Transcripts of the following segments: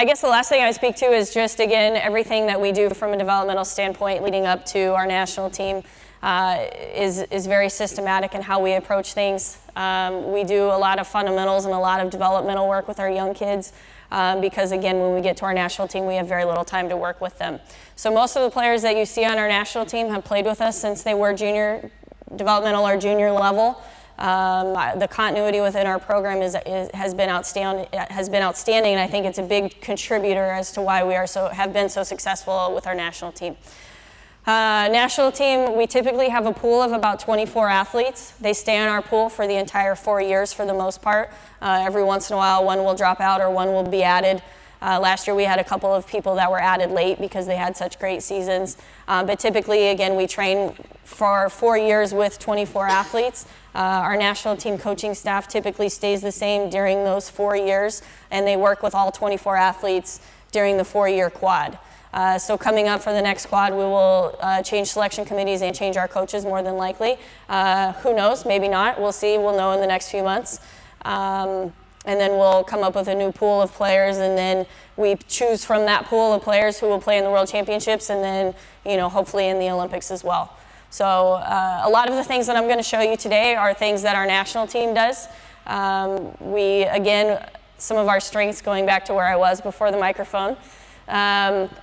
I guess the last thing I speak to is just, again, everything that we do from a developmental standpoint leading up to our national team is very systematic in how we approach things. We do a lot of fundamentals and a lot of developmental work with our young kids because, again, when we get to our national team, we have very little time to work with them. So most of the players that you see on our national team have played with us since they were junior developmental or junior level. The continuity within our program has been outstanding, and I think it's a big contributor as to why we have been so successful with our national team. National team, we typically have a pool of about 24 athletes. They stay in our pool for the entire 4 years for the most part. Every once in a while, one will drop out or one will be added. Last year we had a couple of people that were added late because they had such great seasons. But typically, again, we train for 4 years with 24 athletes. Our national team coaching staff typically stays the same during those 4 years, and they work with all 24 athletes during the 4-year quad. So coming up for the next quad, we will change selection committees and change our coaches more than likely. Who knows? Maybe not. We'll see. We'll know in the next few months. And then we'll come up with a new pool of players, and then we choose from that pool of players who will play in the World Championships and then, hopefully in the Olympics as well. So a lot of the things that I'm going to show you today are things that our national team does. Again, some of our strengths, going back to where I was before the microphone,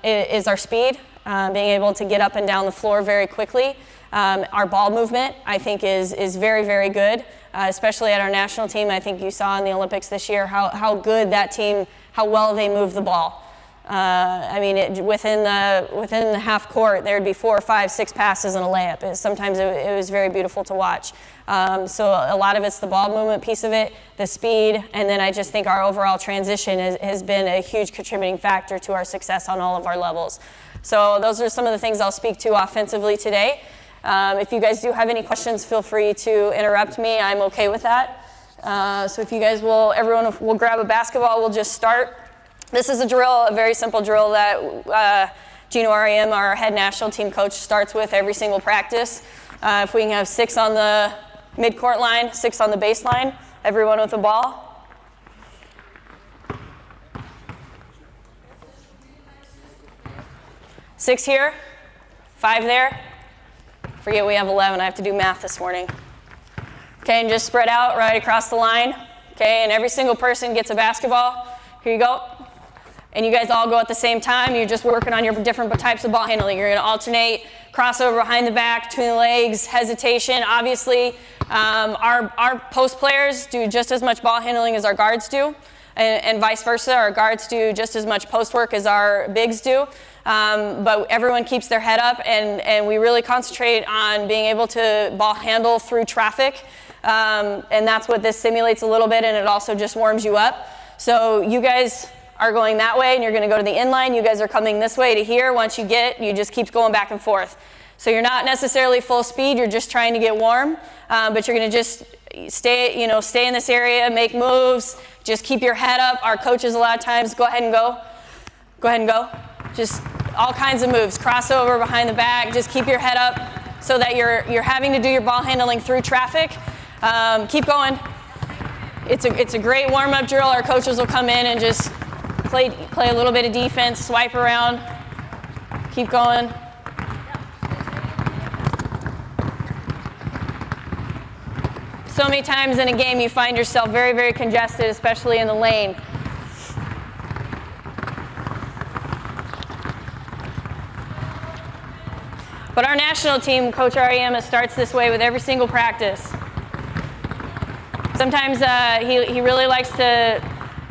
is our speed, being able to get up and down the floor very quickly. Our ball movement, I think, is very, very good, especially at our national team. I think you saw in the Olympics this year how good that team, how well they move the ball. Within the half court, there would be 4, 5, 6 passes and a layup. Sometimes it was very beautiful to watch. So a lot of it's the ball movement piece of it, the speed, and then I just think our overall transition has been a huge contributing factor to our success on all of our levels. So those are some of the things I'll speak to offensively today. If you guys do have any questions, feel free to interrupt me. I'm okay with that. So if you guys everyone will grab a basketball, we'll just start. This is a very simple drill that Gino R.E.M., our head national team coach, starts with every single practice. If we can have 6 on the midcourt line, 6 on the baseline, everyone with the ball. Six here, 5 there. Forget we have 11, I have to do math this morning. Okay, and just spread out right across the line. Okay, and every single person gets a basketball. Here you go. And you guys all go at the same time. You're just working on your different types of ball handling. You're going to alternate, crossover behind the back, between the legs, hesitation. Obviously, our post players do just as much ball handling as our guards do, and vice versa. Our guards do just as much post work as our bigs do. But everyone keeps their head up, and we really concentrate on being able to ball handle through traffic. And that's what this simulates a little bit, and it also just warms you up. So you guys are going that way, and you're going to go to the inline. You guys are coming this way to here. Once you just keep going back and forth. So you're not necessarily full speed. You're just trying to get warm, but you're going to just stay in this area, make moves, just keep your head up. Our coaches a lot of times, go ahead and go. Go ahead and go. Just all kinds of moves. Crossover behind the back. Just keep your head up so that you're having to do your ball handling through traffic. Keep going. It's a great warm-up drill. Our coaches will come in and just play a little bit of defense, swipe around, keep going. So many times in a game you find yourself very, very congested, especially in the lane. But our national team, Coach R.E.M., starts this way with every single practice. Sometimes he really likes to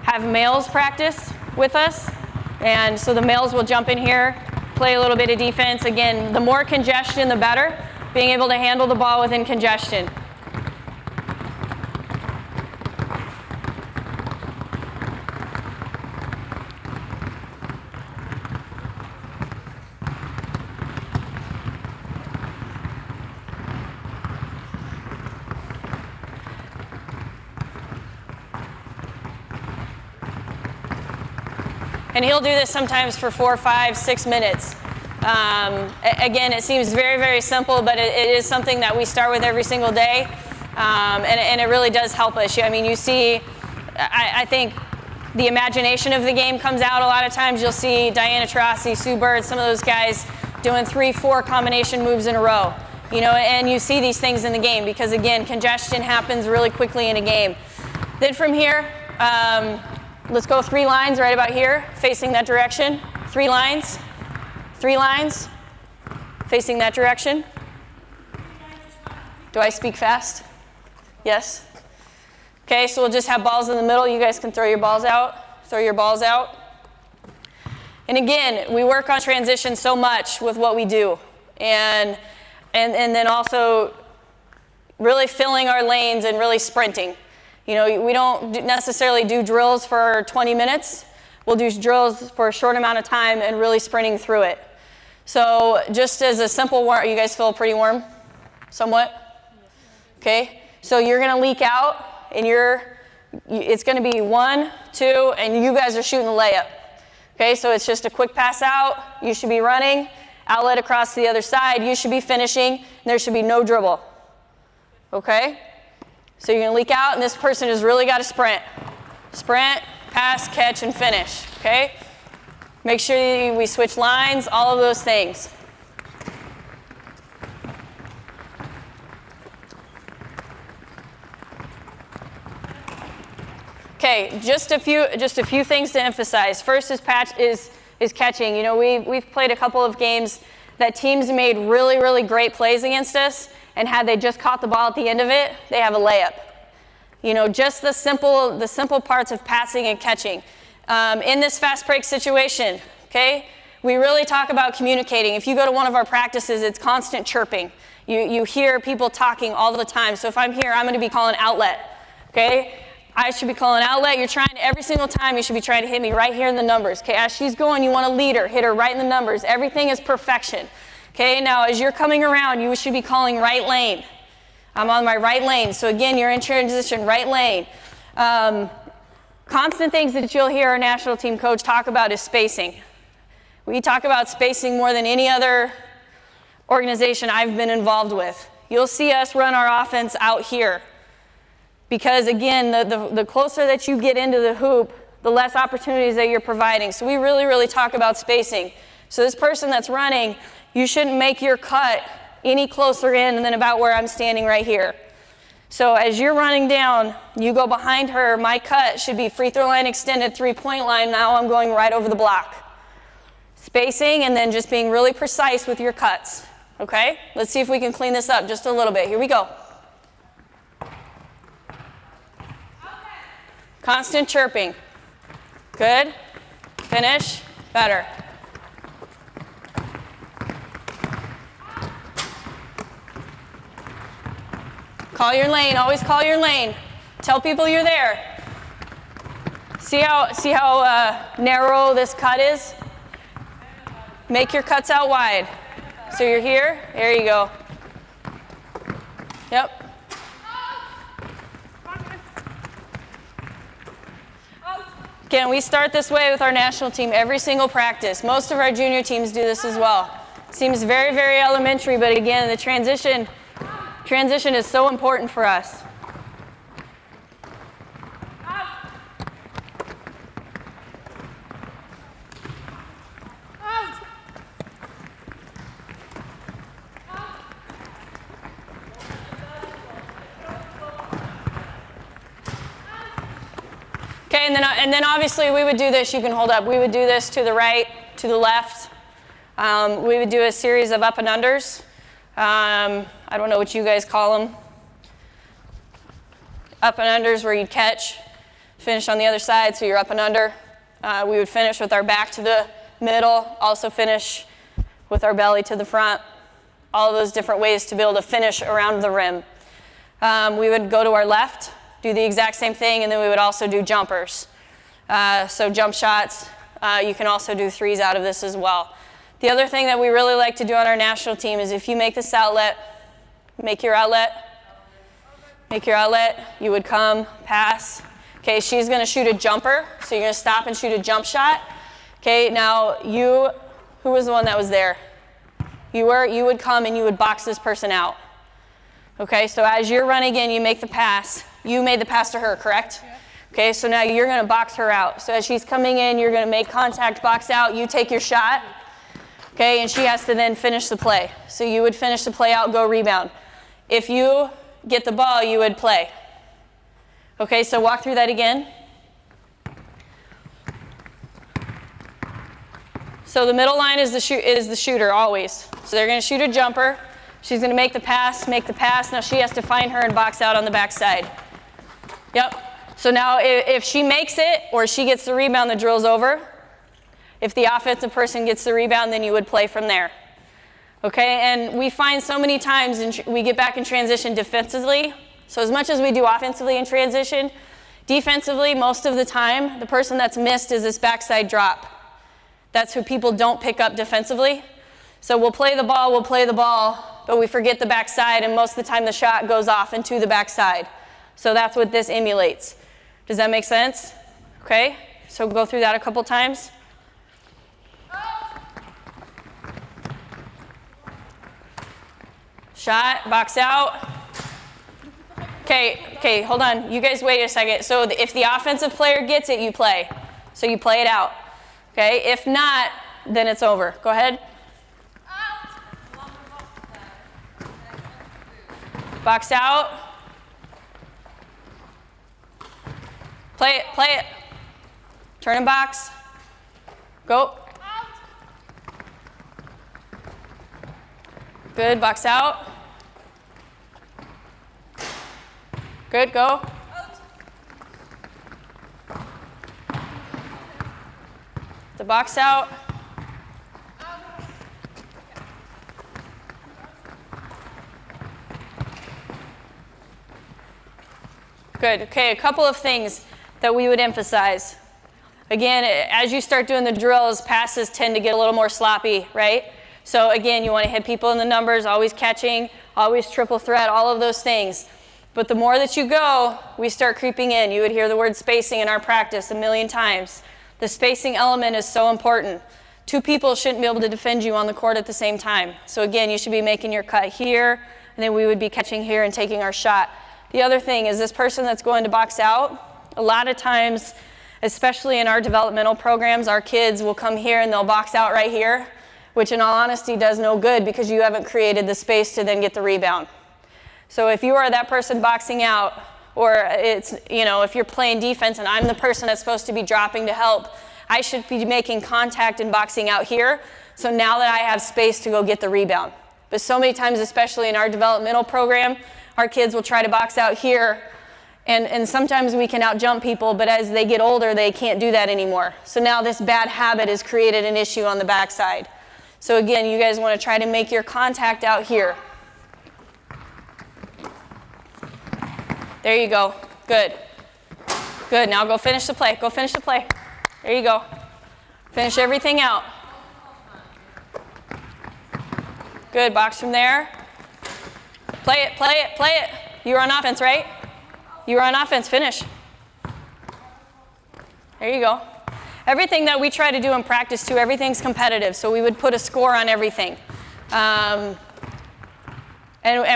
have males practice with us, and so the males will jump in here, play a little bit of defense. Again, the more congestion, the better, being able to handle the ball within congestion. And he'll do this sometimes for 4, 5, 6 minutes. Again, it seems very, very simple, but it is something that we start with every single day. And it really does help us. I mean, you see, I think The imagination of the game comes out. A lot of times you'll see Diana Taurasi, Sue Bird, some of those guys doing 3-4 combination moves in a row. And you see these things in the game because, again, congestion happens really quickly in a game. Then from here, let's go 3 lines right about here, facing that direction. 3 lines, 3 lines, facing that direction. Do I speak fast? Yes? Okay, so we'll just have balls in the middle. You guys can throw your balls out. Throw your balls out. And again, we work on transition so much with what we do. And then also really filling our lanes and really sprinting. We don't necessarily do drills for 20 minutes. We'll do drills for a short amount of time and really sprinting through it. So just as a simple warm, you guys feel pretty warm? Somewhat? Okay, so you're gonna leak out and it's gonna be 1, 2, and you guys are shooting the layup. Okay, so it's just a quick pass out. You should be running, outlet across the other side. You should be finishing, and there should be no dribble. Okay? So you're gonna leak out, and this person has really got to sprint. Sprint, pass, catch, and finish. Okay? Make sure we switch lines, all of those things. Okay, just a few things to emphasize. First is catching. We've played a couple of games that teams made really, really great plays against us, and had they just caught the ball at the end of it, they have a layup. Just the simple parts of passing and catching. In this fast break situation, okay, we really talk about communicating. If you go to one of our practices, it's constant chirping. You hear people talking all the time. So if I'm here, I'm going to be calling outlet. Okay. I should be calling outlet. You're trying every single time. You should be trying to hit me right here in the numbers. Okay, as she's going, you want to lead her, hit her right in the numbers. Everything is perfection. Okay, now as you're coming around, you should be calling right lane. I'm on my right lane. So again, you're in transition, right lane. Constant things that you'll hear our national team coach talk about is spacing. We talk about spacing more than any other organization I've been involved with. You'll see us run our offense out here. Because again, the closer that you get into the hoop, the less opportunities that you're providing. So we really, really talk about spacing. So this person that's running, you shouldn't make your cut any closer in than about where I'm standing right here. So as you're running down, you go behind her, my cut should be free throw line extended, 3-point line. Now I'm going right over the block. Spacing and then just being really precise with your cuts. Okay? Let's see if we can clean this up just a little bit. Here we go. Constant chirping. Good. Finish. Better. Call your lane. Always call your lane. Tell people you're there. See how narrow this cut is? Make your cuts out wide. So you're here. There you go. Yep. Again, we start this way with our national team every single practice. Most of our junior teams do this as well. Seems very, very elementary, but again, the transition is so important for us. Okay, and then obviously we would do this, you can hold up, we would do this to the right, to the left. We would do a series of up and unders. I don't know what you guys call them. Up and unders where you'd catch, finish on the other side, so you're up and under. We would finish with our back to the middle, also finish with our belly to the front. All of those different ways to be able to finish around the rim. We would go to our left, do the exact same thing, and then we would also do jumpers. So jump shots, you can also do threes out of this as well. The other thing that we really like to do on our national team is if you make this outlet, make your outlet, you would come, pass. Okay, she's gonna shoot a jumper, so you're gonna stop and shoot a jump shot. Okay, now who was the one that was there? You would come and you would box this person out. Okay, so as you're running in, you make the pass. You made the pass to her, correct? Yeah. Okay, so now you're going to box her out. So as she's coming in, you're going to make contact, box out, you take your shot. Okay, and she has to then finish the play. So you would finish the play out, go rebound. If you get the ball, you would play. Okay, so walk through that again. So the middle line is the shooter always. So they're going to shoot a jumper. She's going to make the pass. Now she has to find her and box out on the backside. Yep. So now if she makes it or she gets the rebound, the drill's over. If the offensive person gets the rebound, then you would play from there. Okay, and we find so many times we get back in transition defensively. So as much as we do offensively in transition, defensively, most of the time, the person that's missed is this backside drop. That's who people don't pick up defensively. So we'll play the ball, but we forget the backside, and most of the time the shot goes off into the backside. So that's what this emulates. Does that make sense? Okay, so go through that a couple times. Shot, box out. Okay, hold on. You guys wait a second. So if the offensive player gets it, you play. So you play it out. Okay, if not, then it's over. Go ahead. Box out. Play it. Turn and box. Go. Good, box out. Good, go. The box out. Good, okay, a couple of things that we would emphasize. Again, as you start doing the drills, passes tend to get a little more sloppy, right? So again, you want to hit people in the numbers, always catching, always triple threat, all of those things. But the more that you go, we start creeping in. You would hear the word spacing in our practice a million times. The spacing element is so important. Two people shouldn't be able to defend you on the court at the same time. So again, you should be making your cut here, and then we would be catching here and taking our shot. The other thing is this person that's going to box out, a lot of times, especially in our developmental programs, our kids will come here and they'll box out right here, which in all honesty does no good because you haven't created the space to then get the rebound. So if you are that person boxing out, or it's, if you're playing defense and I'm the person that's supposed to be dropping to help, I should be making contact and boxing out here. So now that I have space to go get the rebound. But so many times, especially in our developmental program, our kids will try to box out here, and sometimes we can out-jump people, but as they get older, they can't do that anymore. So now this bad habit has created an issue on the backside. So again, you guys want to try to make your contact out here. There you go. Good. Good. Now go finish the play. Go finish the play. There you go. Finish everything out. Good. Box from there. Play it. Play it. Play it. You were on offense, right? You were on offense. Finish. There you go. Everything that we try to do in practice, too, everything's competitive. So we would put a score on everything. And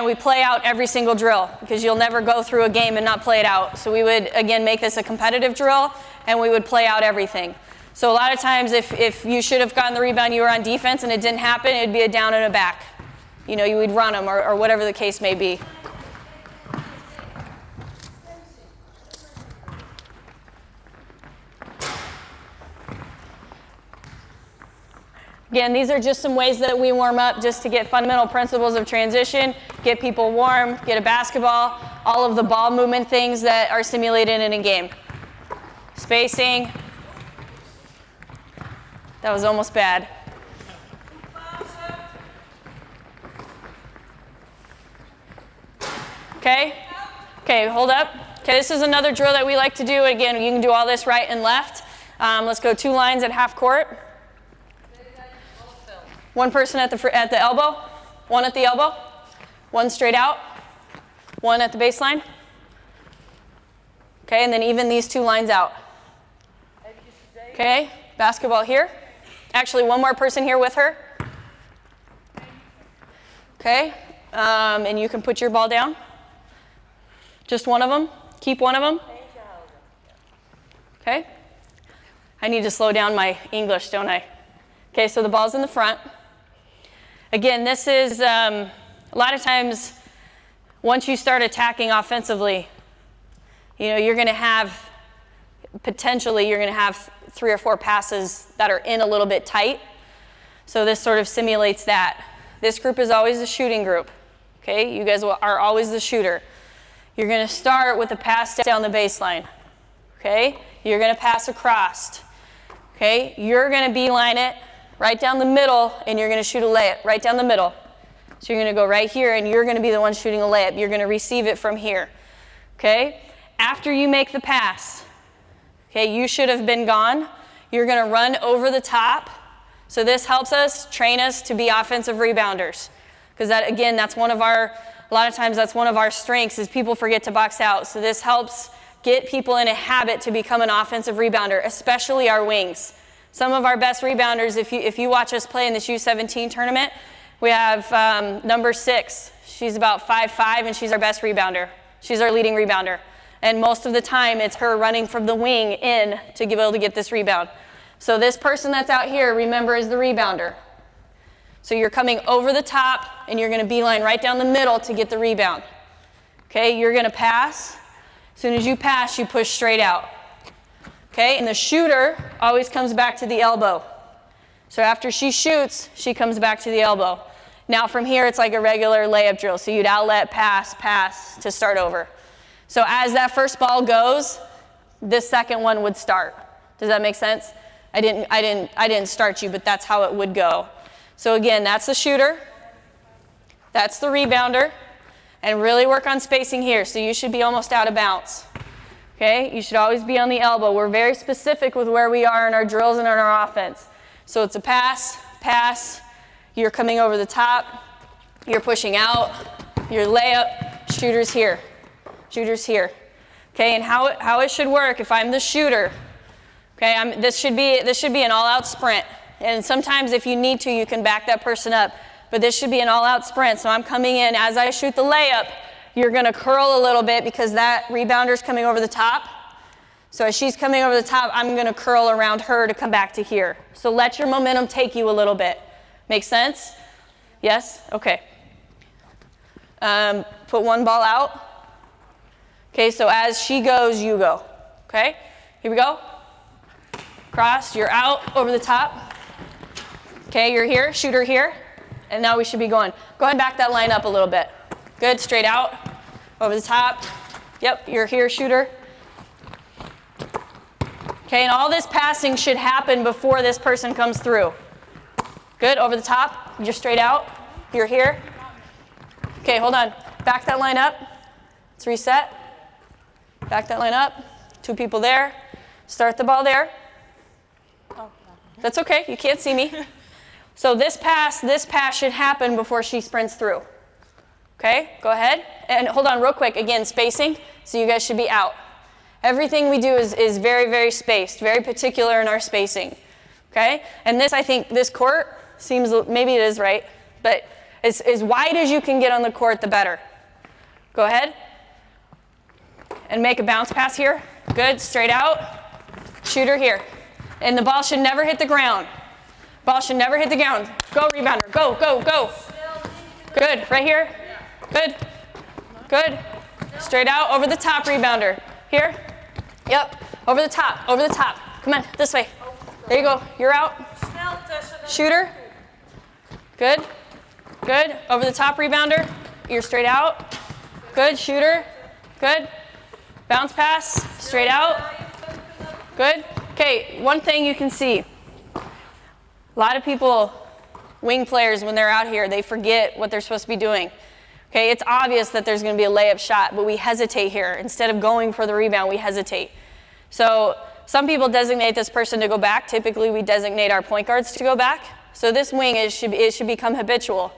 we play out every single drill because you'll never go through a game and not play it out. So we would, again, make this a competitive drill, and we would play out everything. So a lot of times if you should have gotten the rebound, you were on defense, and it didn't happen, it'd be a down and a back. You would run them or whatever the case may be. Again, these are just some ways that we warm up just to get fundamental principles of transition, get people warm, get a basketball, all of the ball movement things that are simulated in a game. Spacing. That was almost bad. Okay, hold up. Okay, this is another drill that we like to do. Again, you can do all this right and left. Let's go 2 lines at half court. One person at the elbow, one at the elbow, one straight out, one at the baseline. Okay, and then even these 2 lines out. Okay, basketball here. Actually, one more person here with her. Okay, and you can put your ball down. Just one of them. Keep one of them. Okay? I need to slow down my English, don't I? Okay, so the ball's in the front. Again, this is, a lot of times, once you start attacking offensively, you know, you're going to have, potentially, you're going to have 3 or 4 passes that are in a little bit tight. So this sort of simulates that. This group is always a shooting group. Okay, you guys are always the shooter. You're going to start with a pass down the baseline. Okay, you're going to pass across. Okay, you're going to beeline it right down the middle, and you're going to shoot a layup right down the middle. So you're going to go right here, and you're going to be the one shooting a layup. You're going to receive it from here. Okay, after you make the pass, okay, you should have been gone. You're going to run over the top. So this helps us, train us to be offensive rebounders. Because that, again, that's one of our, a lot of times that's one of our strengths is people forget to box out. So this helps get people in a habit to become an offensive rebounder, especially our wings. Some of our best rebounders, if you watch us play in this U17 tournament, we have number 6. She's about 5'5", and she's our best rebounder. She's our leading rebounder. And most of the time, it's her running from the wing in to be able to get this rebound. So this person that's out here, remember, is the rebounder. So you're coming over the top, and you're going to beeline right down the middle to get the rebound. Okay, you're going to pass. As soon as you pass, you push straight out. Okay, and the shooter always comes back to the elbow. So after she shoots, she comes back to the elbow. Now from here, it's like a regular layup drill. So you'd outlet, pass, pass to start over. So as that first ball goes, this second one would start. Does that make sense? I didn't start you, but that's how it would go. So again, that's the shooter. That's the rebounder. And really work on spacing here. So you should be almost out of bounds. Okay? You should always be on the elbow. We're very specific with where we are in our drills and in our offense. So it's a pass, pass. You're coming over the top. You're pushing out. Your layup. Shooter's here. Shooter's here. Okay? And how it should work if I'm the shooter. Okay? This should be an all-out sprint. And sometimes if you need to, you can back that person up. But this should be an all-out sprint. So I'm coming in. As I shoot the layup, you're going to curl a little bit because that rebounder's coming over the top. So as she's coming over the top, I'm going to curl around her to come back to here. So let your momentum take you a little bit. Make sense? Yes? Okay. Put one ball out. Okay, so as she goes, you go. Okay? Here we go. Cross. You're out over the top. Okay, you're here. Shooter here. And now we should be going. Go ahead and back that line up a little bit. Good, straight out, over the top. Yep, you're here, shooter. Okay, and all this passing should happen before this person comes through. Good, over the top, you're straight out, you're here. Okay, hold on, back that line up. Let's reset. Back that line up, 2 people there. Start the ball there. That's okay, you can't see me. So this pass should happen before she sprints through. Okay, go ahead. And hold on real quick. Again, spacing, so you guys should be out. Everything we do is very, very spaced, very particular in our spacing. Okay, and this, I think, this court seems, maybe it is right, but as wide as you can get on the court, the better. Go ahead. And make a bounce pass here. Good, straight out. Shooter here. And the ball should never hit the ground. Ball should never hit the ground. Go, rebounder. Go, go, go. Good. Right here. Good. Good. Straight out. Over the top, rebounder. Here. Yep. Over the top. Over the top. Come on. This way. There you go. You're out. Shooter. Good. Good. Over the top, rebounder. You're straight out. Good. Shooter. Good. Bounce pass. Straight out. Good. Okay. One thing you can see. A lot of people, wing players, when they're out here, they forget what they're supposed to be doing. Okay, it's obvious that there's going to be a layup shot, but we hesitate here. Instead of going for the rebound, we hesitate. So some people designate this person to go back. Typically, we designate our point guards to go back. So this wing, it should become habitual.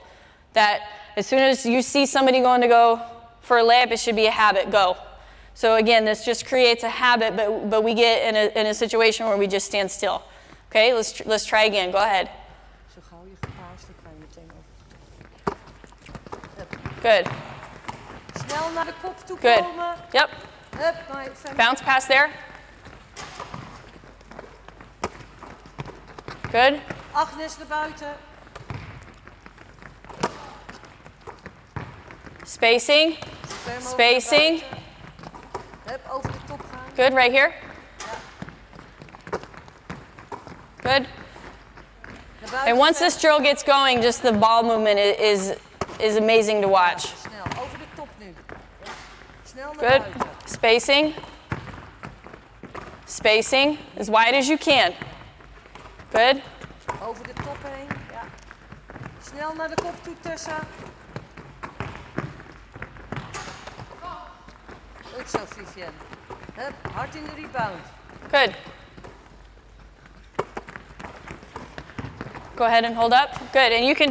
That as soon as you see somebody going to go for a layup, it should be a habit, go. So again, this just creates a habit, but we get in a situation where we just stand still. Okay, let's try again. Go ahead. Good. Snel naar de kop toe Good. komen. Yep. Hup, nice. Bounce pass there. Good. Agnes naar buiten. Spacing. Spacing. Hup, over de top gaan. Good, right here. Good. And once this drill gets going, just the ball movement is amazing to watch. Snel, over de top nu. Snel naar Good. buiten. Spacing. Spacing as wide as you can. Good. Over de top heen. Ja. Snel naar de kop toe, Tessa. Goed zo, Vivienne. Hup, hard in de rebound. Good. Go ahead and hold up. Good. And you can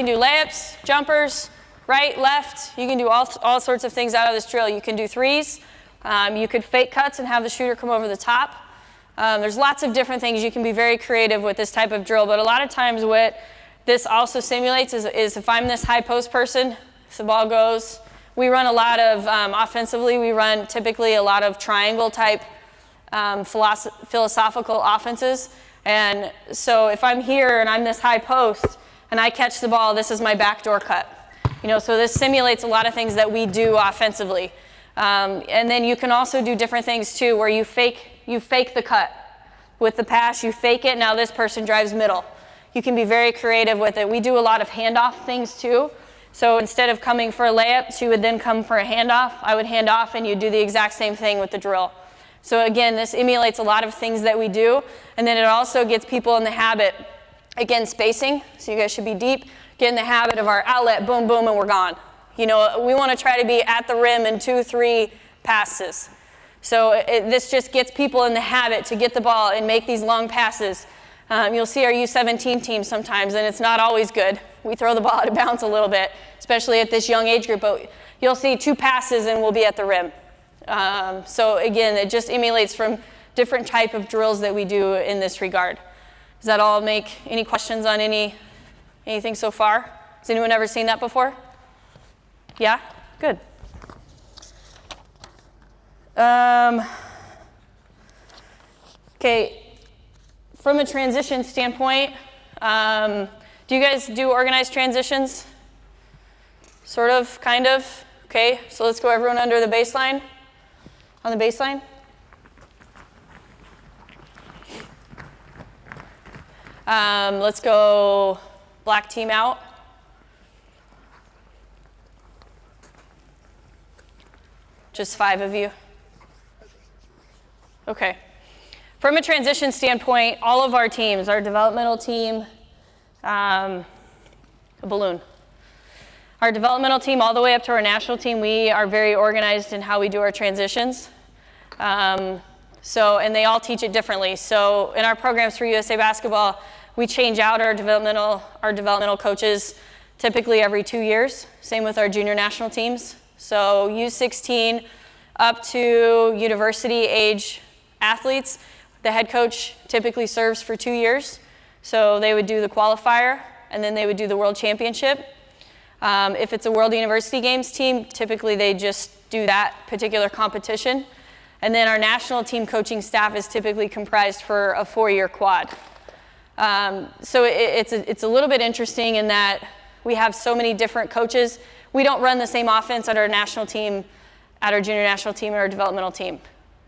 do layups, jumpers, right, left. You can do all sorts of things out of this drill. You can do threes. You could fake cuts and have the shooter come over the top. There's lots of different things. You can be very creative with this type of drill. But a lot of times what this also simulates is if I'm this high post person, if the ball goes, we run a lot of, offensively, we run typically a lot of triangle type philosophical offenses. And so if I'm here and I'm this high post and I catch the ball, this is my backdoor cut. You know, so this simulates a lot of things that we do offensively. And then you can also do different things too, where you fake the cut. With the pass, you fake it, now this person drives middle. You can be very creative with it. We do a lot of handoff things too. So instead of coming for a layup, she would then come for a handoff. I would hand off and you'd do the exact same thing with the drill. So again, this emulates a lot of things that we do. And then it also gets people in the habit, again, spacing. So you guys should be deep. Get in the habit of our outlet, boom, boom, and we're gone. You know, we want to try to be at the rim in 2-3 passes. So this just gets people in the habit to get the ball and make these long passes. You'll see our U17 team sometimes, and it's not always good. We throw the ball out of bounds a little bit, especially at this young age group, but you'll see 2 passes and we'll be at the rim. So again, it just emulates from different type of drills that we do in this regard. Does that all make any questions on anything so far? Has anyone ever seen that before? Yeah? Good. Okay, from a transition standpoint, do you guys do organized transitions? Sort of, kind of? Okay, so let's go everyone under the baseline. On the baseline. Let's go black team out. Just 5 of you. Okay. From a transition standpoint, all of our teams, our developmental team, a balloon. Our developmental team all the way up to our national team, we are very organized in how we do our transitions. And they all teach it differently. So in our programs for USA Basketball, we change out our developmental coaches typically every 2 years. Same with our junior national teams. So U16 up to university age athletes, the head coach typically serves for 2 years. So they would do the qualifier and then they would do the world championship. If it's a World University Games team, typically they just do that particular competition. And then our national team coaching staff is typically comprised for a 4-year quad. So it's a little bit interesting in that we have so many different coaches. We don't run the same offense at our national team, at our junior national team, or our developmental team.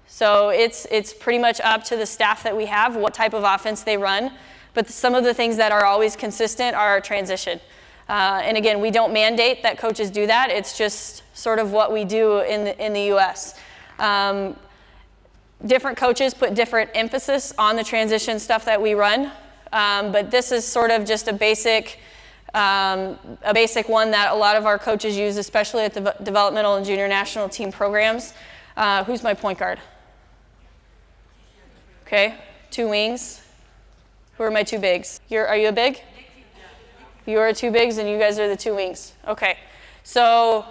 So it's pretty much up to the staff that we have, what type of offense they run. But some of the things that are always consistent are our transition. And again, we don't mandate that coaches do that. It's just sort of what we do in the U.S. Different coaches put different emphasis on the transition stuff that we run. But this is sort of just a basic one that a lot of our coaches use, especially at the developmental and junior national team programs. Who's my point guard? Okay, 2 wings. Who are my 2 bigs? Are you a big? You are 2 bigs and you guys are the 2 wings. Okay, so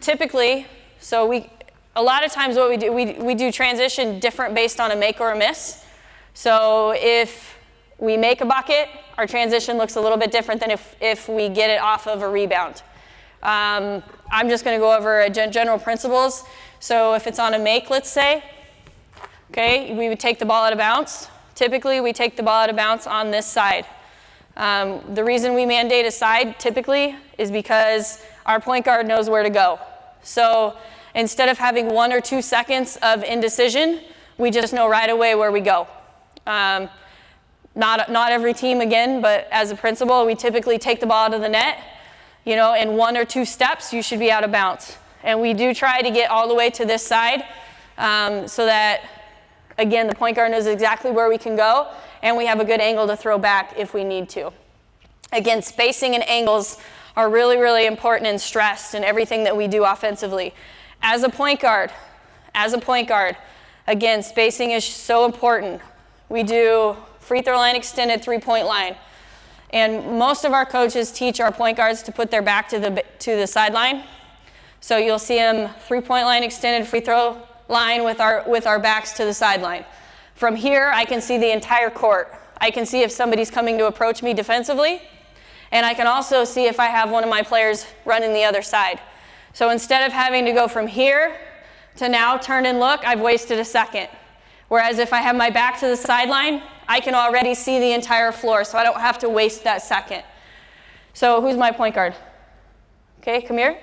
typically, a lot of times what we do transition different based on a make or a miss. So if we make a bucket, our transition looks a little bit different than if we get it off of a rebound. I'm just going to go over general principles. So if it's on a make, let's say, okay, we would take the ball out of bounds. Typically, we take the ball out of bounds on this side. The reason we mandate a side typically is because our point guard knows where to go. So instead of having 1 or 2 seconds of indecision, we just know right away where we go. Not every team again, but as a principle, we typically take the ball out of the net. You know, in 1 or 2 steps, you should be out of bounds. And we do try to get all the way to this side so that, again, the point guard knows exactly where we can go, and we have a good angle to throw back if we need to. Again, spacing and angles are really, really important and stressed in everything that we do offensively. As a point guard, again, spacing is so important. We do free throw line extended, 3-point line. And most of our coaches teach our point guards to put their back to the sideline. So you'll see them 3-point line extended, free throw line with our backs to the sideline. From here, I can see the entire court. I can see if somebody's coming to approach me defensively, and I can also see if I have one of my players running the other side. So instead of having to go from here to now turn and look, I've wasted a second. Whereas if I have my back to the sideline, I can already see the entire floor, so I don't have to waste that second. So who's my point guard? Okay, come here.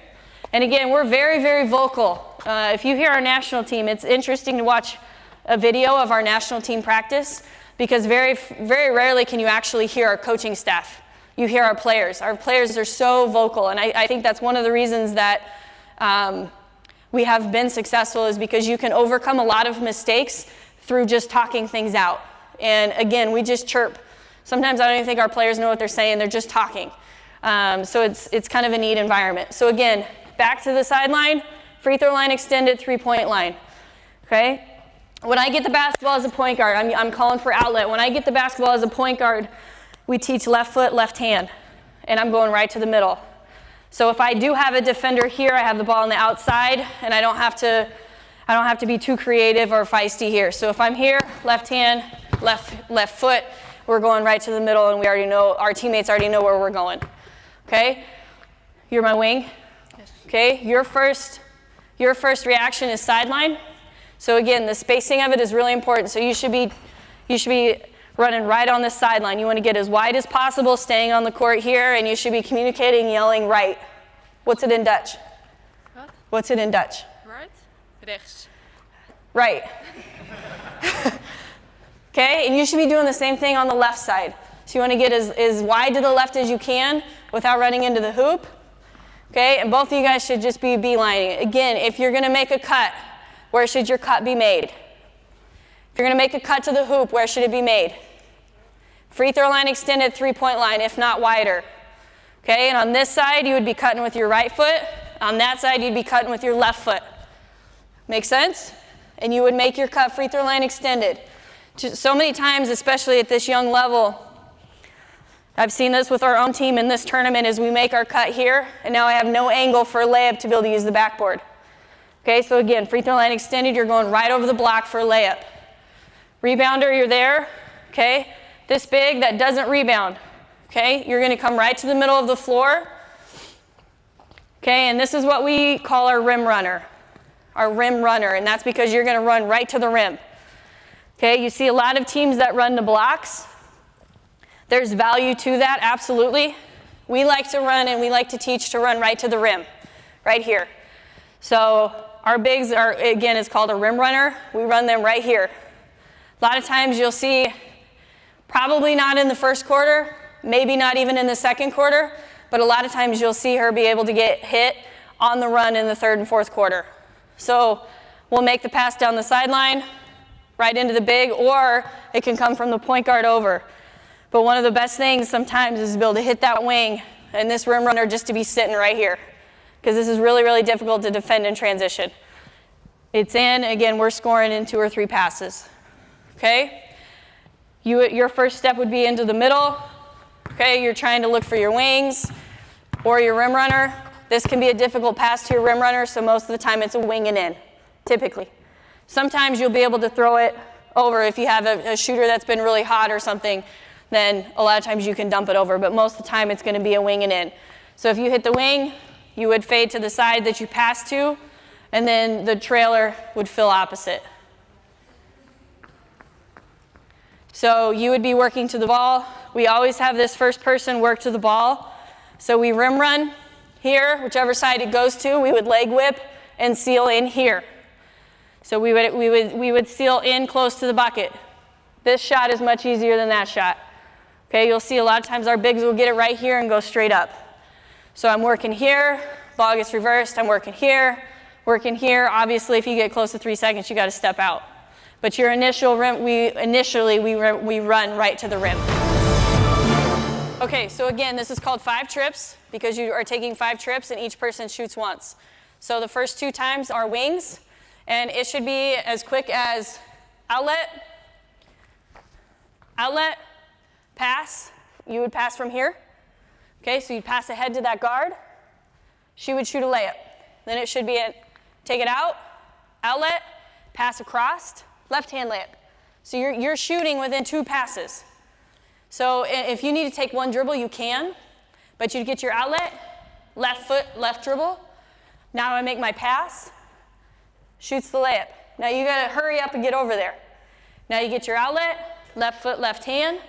And again, we're very, very vocal. If you hear our national team, it's interesting to watch a video of our national team practice because very, very rarely can you actually hear our coaching staff. You hear our players. Our players are so vocal, and I think that's one of the reasons that we have been successful is because you can overcome a lot of mistakes through just talking things out. And again, we just chirp. Sometimes I don't even think our players know what they're saying. They're just talking. So it's kind of a neat environment. So again, back to the sideline, free throw line extended, 3-point line. Okay? When I get the basketball as a point guard, I'm calling for outlet. When I get the basketball as a point guard, we teach left foot, left hand. And I'm going right to the middle. So if I do have a defender here, I have the ball on the outside, and I don't have to be too creative or feisty here. So if I'm here, left hand, left foot, we're going right to the middle, and we already know, our teammates already know where we're going. Okay? You're my wing. Okay? Your first reaction is sideline. So again, the spacing of it is really important. So you should be running right on the sideline. You want to get as wide as possible, staying on the court here, and you should be communicating, yelling right. What's it in Dutch? What? What's it in Dutch? Right? Rechts. Right. Okay, and you should be doing the same thing on the left side. So you want to get as wide to the left as you can without running into the hoop. Okay, and both of you guys should just be beelining. Again, if you're going to make a cut, where should your cut be made? If you're going to make a cut to the hoop, where should it be made? Free throw line extended, 3-point line, if not wider. Okay, and on this side, you would be cutting with your right foot. On that side, you'd be cutting with your left foot. Make sense? And you would make your cut free throw line extended. So many times, especially at this young level, I've seen this with our own team in this tournament, is we make our cut here, and now I have no angle for a layup to be able to use the backboard. Okay, so again, free throw line extended, you're going right over the block for a layup. Rebounder, you're there, okay? This big, that doesn't rebound, okay? You're going to come right to the middle of the floor, okay? And this is what we call our rim runner, and that's because you're going to run right to the rim. Okay, you see a lot of teams that run to blocks. There's value to that, absolutely. We like to run and we like to teach to run right to the rim, right here. So our bigs are, again, it's called a rim runner. We run them right here. A lot of times you'll see, probably not in the first quarter, maybe not even in the second quarter, but a lot of times you'll see her be able to get hit on the run in the third and fourth quarter. So we'll make the pass down the sideline, right into the big, or it can come from the point guard over. But one of the best things sometimes is to be able to hit that wing and this rim runner just to be sitting right here, because this is really, really difficult to defend in transition. It's in, again, we're scoring in 2 or 3 passes, okay? Your first step would be into the middle, okay? You're trying to look for your wings or your rim runner. This can be a difficult pass to your rim runner, so most of the time it's a wing and in, typically. Sometimes you'll be able to throw it over if you have a shooter that's been really hot or something, then a lot of times you can dump it over, but most of the time it's going to be a wing and in. So if you hit the wing, you would fade to the side that you passed to, and then the trailer would fill opposite. So you would be working to the ball. We always have this first person work to the ball. So we rim run here, whichever side it goes to, we would leg whip and seal in here. So we would seal in close to the bucket. This shot is much easier than that shot. Okay, you'll see a lot of times our bigs will get it right here and go straight up. So I'm working here, ball gets reversed, I'm working here. Obviously, if you get close to 3 seconds, you got to step out. But your initial rim, we run right to the rim. Okay, so again, this is called 5 trips because you are taking 5 trips and each person shoots once. So the first 2 times are wings, and it should be as quick as outlet, pass. You would pass from here. Okay, so you'd pass ahead to that guard. She would shoot a layup. Then it should be take it out, outlet, pass across, left hand layup. So you're shooting within 2 passes. So if you need to take 1 dribble, you can, but you get your outlet, left foot, left dribble. Now I make my pass, shoots the layup. Now you gotta hurry up and get over there. Now you get your outlet, left foot, left hand.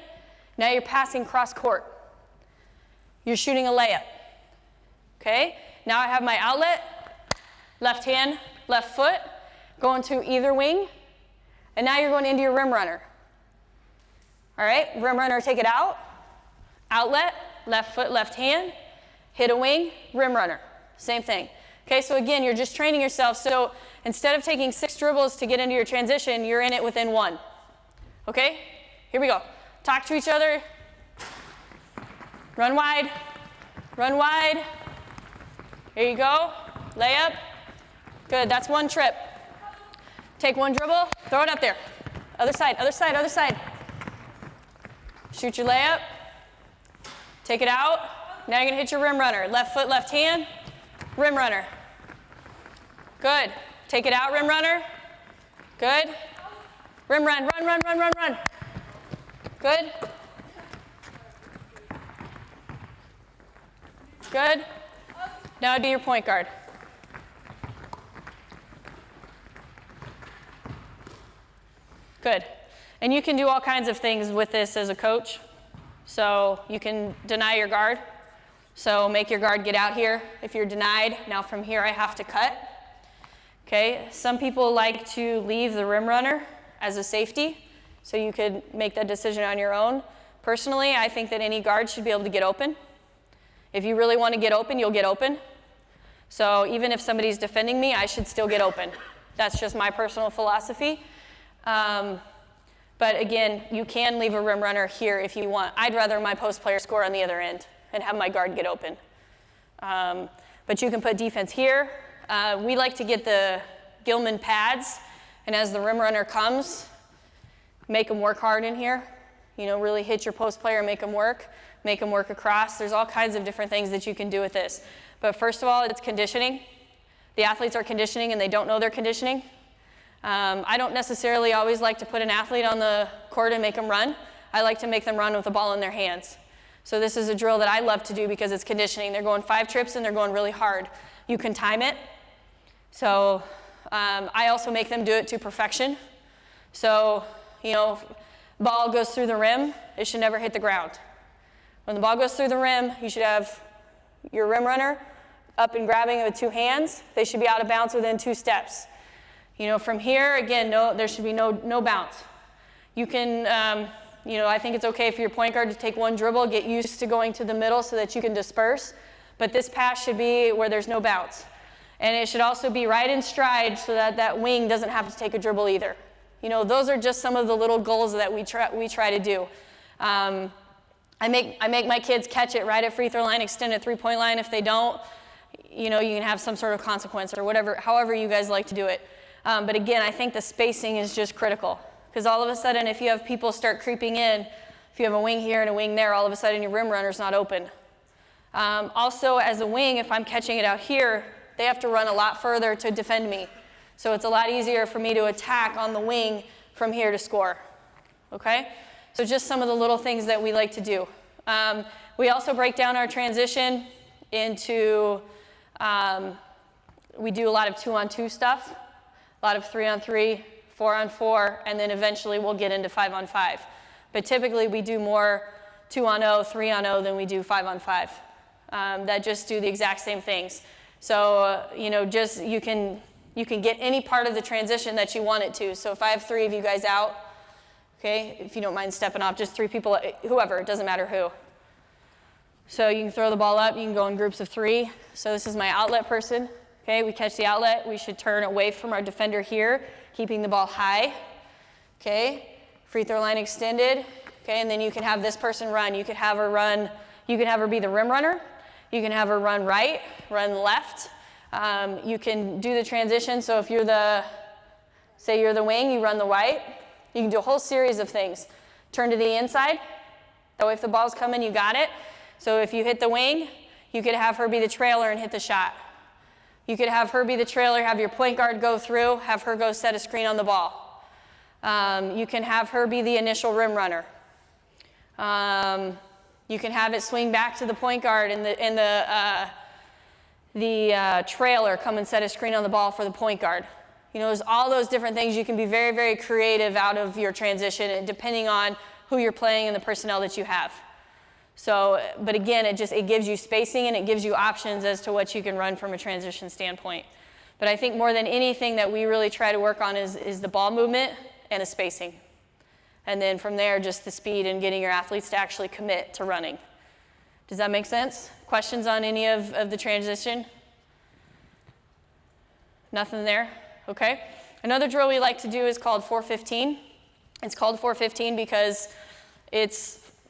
Now you're passing cross court. You're shooting a layup. Okay? Now I have my outlet, left hand, left foot, going to either wing, and now you're going into your rim runner. All right, rim runner, take it out, outlet, left foot, left hand, hit a wing, rim runner, same thing. Okay, so again, you're just training yourself. So instead of taking 6 dribbles to get into your transition, you're in it within 1. Okay, here we go. Talk to each other, run wide, here you go, layup. Good, that's 1 trip. Take 1 dribble, throw it up there. Other side. Shoot your layup. Take it out. Now you're gonna hit your rim runner. Left foot, left hand, rim runner. Good. Take it out, rim runner. Good. Rim run. Good. Good. Now it'd be your point guard. Good. And you can do all kinds of things with this as a coach. So you can deny your guard. So make your guard get out here. If you're denied, now from here I have to cut. Okay, some people like to leave the rim runner as a safety. So you could make that decision on your own. Personally, I think that any guard should be able to get open. If you really want to get open, you'll get open. So even if somebody's defending me, I should still get open. That's just my personal philosophy. But again, you can leave a rim runner here if you want. I'd rather my post player score on the other end and have my guard get open. But you can put defense here. We like to get the Gilman pads, and as the rim runner comes, make them work hard in here. You know, really hit your post player, make them work across. There's all kinds of different things that you can do with this. But first of all, it's conditioning. The athletes are conditioning and they don't know they're conditioning. I don't necessarily always like to put an athlete on the court and make them run. I like to make them run with the ball in their hands. So this is a drill that I love to do because it's conditioning. They're going 5 trips and they're going really hard. You can time it. So I also make them do it to perfection. So, you know, ball goes through the rim, it should never hit the ground. When the ball goes through the rim, you should have your rim runner up and grabbing it with 2 hands. They should be out of bounds within 2 steps. You know, from here, again, there should be no bounce. You can, you know, I think it's okay for your point guard to take 1 dribble, get used to going to the middle so that you can disperse. But this pass should be where there's no bounce. And it should also be right in stride so that that wing doesn't have to take a dribble either. You know, those are just some of the little goals that we try to do. I make my kids catch it right at free throw line, extend at 3-point line. If they don't, you know, you can have some sort of consequence or whatever, however you guys like to do it. But again, I think the spacing is just critical because all of a sudden, if you have people start creeping in, if you have a wing here and a wing there, all of a sudden your rim runner's not open. Also, as a wing, if I'm catching it out here, they have to run a lot further to defend me. So it's a lot easier for me to attack on the wing from here to score. Okay? So just some of the little things that we like to do. We also break down our transition into, we do a lot of 2-on-2 stuff, a lot of 3-on-3, 4-on-4, and then eventually we'll get into 5-on-5. But typically we do more 2-on-0, 3-on-0 than we do 5-on-5 that just do the exact same things. So, just you can get any part of the transition that you want it to. So if I have 3 of you guys out, okay, if you don't mind stepping off, just 3 people, whoever, it doesn't matter who. So you can throw the ball up, you can go in groups of 3. So this is my outlet person. Okay, we catch the outlet, we should turn away from our defender here, keeping the ball high. Okay, free throw line extended. Okay, and then you can have this person run. You could have her run, you can have her be the rim runner. You can have her run right, run left. You can do the transition. So if say you're the wing, you run the right. You can do a whole series of things. Turn to the inside. That way if the ball's coming, you got it. So if you hit the wing, you could have her be the trailer and hit the shot. You could have her be the trailer, have your point guard go through, have her go set a screen on the ball. You can have her be the initial rim runner. You can have it swing back to the point guard and the trailer come and set a screen on the ball for the point guard. There's all those different things. You can be very, very creative out of your transition depending on who you're playing and the personnel that you have. So, but again, it gives you spacing and it gives you options as to what you can run from a transition standpoint. But I think more than anything that we really try to work on is the ball movement and the spacing. And then from there, just the speed and getting your athletes to actually commit to running. Does that make sense? Questions on any of the transition? Nothing there? Okay. Another drill we like to do is called 4:15. It's called 4:15 because